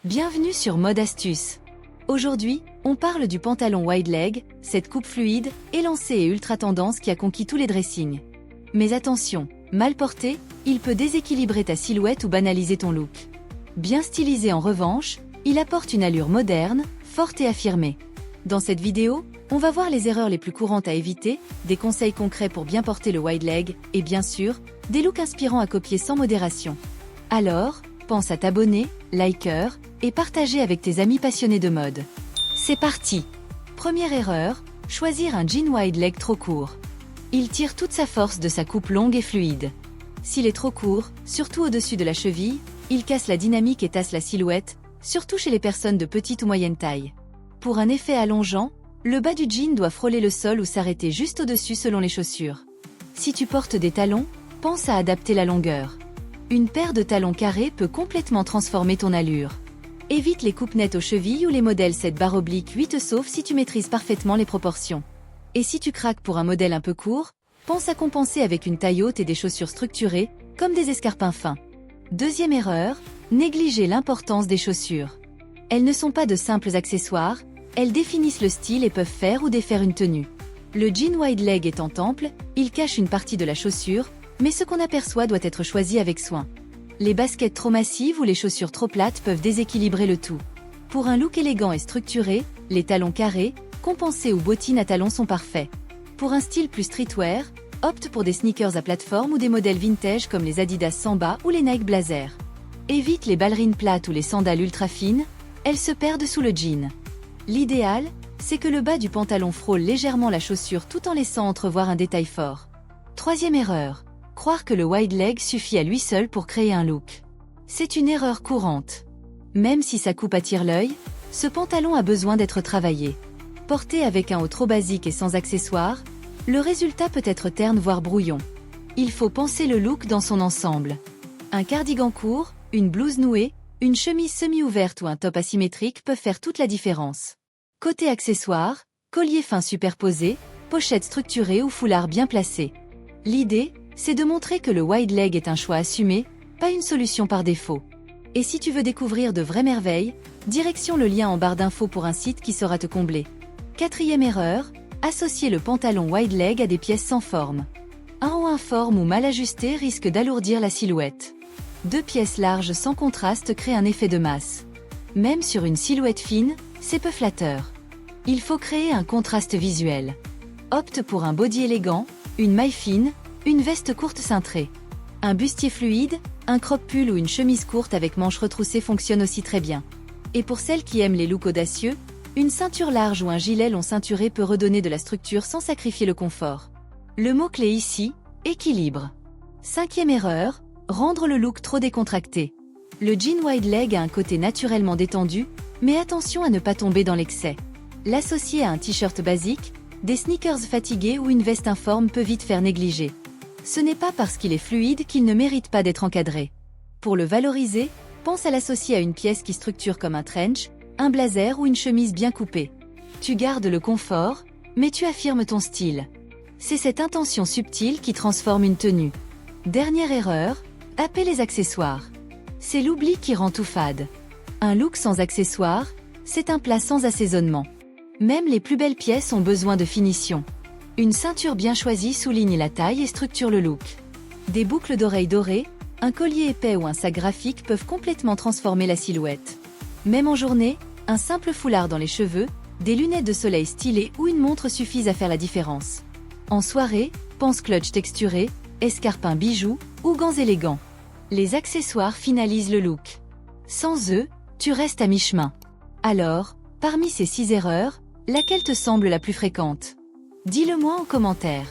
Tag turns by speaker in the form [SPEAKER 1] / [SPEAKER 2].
[SPEAKER 1] Bienvenue sur Mode Astuce. Aujourd'hui, on parle du pantalon wide leg, cette coupe fluide, élancée et ultra tendance qui a conquis tous les dressings. Mais attention, mal porté, il peut déséquilibrer ta silhouette ou banaliser ton look. Bien stylisé en revanche, il apporte une allure moderne, forte et affirmée. Dans cette vidéo, on va voir les erreurs les plus courantes à éviter, des conseils concrets pour bien porter le wide leg, et bien sûr, des looks inspirants à copier sans modération. Alors, pense à t'abonner, liker, et partager avec tes amis passionnés de mode. C'est parti! Première erreur, choisir un jean wide leg trop court. Il tire toute sa force de sa coupe longue et fluide. S'il est trop court, surtout au-dessus de la cheville, il casse la dynamique et tasse la silhouette, surtout chez les personnes de petite ou moyenne taille. Pour un effet allongeant, le bas du jean doit frôler le sol ou s'arrêter juste au-dessus selon les chaussures. Si tu portes des talons, pense à adapter la longueur. Une paire de talons carrés peut complètement transformer ton allure. Évite les coupes nettes aux chevilles ou les modèles 7/8 sauf si tu maîtrises parfaitement les proportions. Et si tu craques pour un modèle un peu court, pense à compenser avec une taille haute et des chaussures structurées, comme des escarpins fins. Deuxième erreur, négliger l'importance des chaussures. Elles ne sont pas de simples accessoires, elles définissent le style et peuvent faire ou défaire une tenue. Le jean wide leg étant ample, il cache une partie de la chaussure, mais ce qu'on aperçoit doit être choisi avec soin. Les baskets trop massives ou les chaussures trop plates peuvent déséquilibrer le tout. Pour un look élégant et structuré, les talons carrés, compensés ou bottines à talons sont parfaits. Pour un style plus streetwear, opte pour des sneakers à plateforme ou des modèles vintage comme les Adidas Samba ou les Nike Blazer. Évite les ballerines plates ou les sandales ultra fines, elles se perdent sous le jean. L'idéal, c'est que le bas du pantalon frôle légèrement la chaussure tout en laissant entrevoir un détail fort. Troisième erreur. Croire que le wide leg suffit à lui seul pour créer un look. C'est une erreur courante. Même si sa coupe attire l'œil, ce pantalon a besoin d'être travaillé. Porté avec un haut trop basique et sans accessoires, le résultat peut être terne voire brouillon. Il faut penser le look dans son ensemble. Un cardigan court, une blouse nouée, une chemise semi-ouverte ou un top asymétrique peuvent faire toute la différence. Côté accessoires, collier fin superposé, pochette structurée ou foulard bien placé. L'idée, c'est de montrer que le wide leg est un choix assumé, pas une solution par défaut. Et si tu veux découvrir de vraies merveilles, direction le lien en barre d'infos pour un site qui saura te combler. Quatrième erreur, associer le pantalon wide leg à des pièces sans forme. Un haut informe ou mal ajusté risque d'alourdir la silhouette. Deux pièces larges sans contraste créent un effet de masse. Même sur une silhouette fine, c'est peu flatteur. Il faut créer un contraste visuel. Opte pour un body élégant, une maille fine, une veste courte cintrée. Un bustier fluide, un crop pull ou une chemise courte avec manches retroussées fonctionne aussi très bien. Et pour celles qui aiment les looks audacieux, une ceinture large ou un gilet long ceinturé peut redonner de la structure sans sacrifier le confort. Le mot-clé ici, équilibre. Cinquième erreur, rendre le look trop décontracté. Le jean wide leg a un côté naturellement détendu, mais attention à ne pas tomber dans l'excès. L'associer à un t-shirt basique, des sneakers fatigués ou une veste informe peut vite faire négliger. Ce n'est pas parce qu'il est fluide qu'il ne mérite pas d'être encadré. Pour le valoriser, pense à l'associer à une pièce qui structure comme un trench, un blazer ou une chemise bien coupée. Tu gardes le confort, mais tu affirmes ton style. C'est cette intention subtile qui transforme une tenue. Dernière erreur, happer les accessoires. C'est l'oubli qui rend tout fade. Un look sans accessoires, c'est un plat sans assaisonnement. Même les plus belles pièces ont besoin de finition. Une ceinture bien choisie souligne la taille et structure le look. Des boucles d'oreilles dorées, un collier épais ou un sac graphique peuvent complètement transformer la silhouette. Même en journée, un simple foulard dans les cheveux, des lunettes de soleil stylées ou une montre suffisent à faire la différence. En soirée, pense clutch texturé, escarpins bijoux ou gants élégants. Les accessoires finalisent le look. Sans eux, tu restes à mi-chemin. Alors, parmi ces 6 erreurs, laquelle te semble la plus fréquente ? Dis-le moi en commentaire.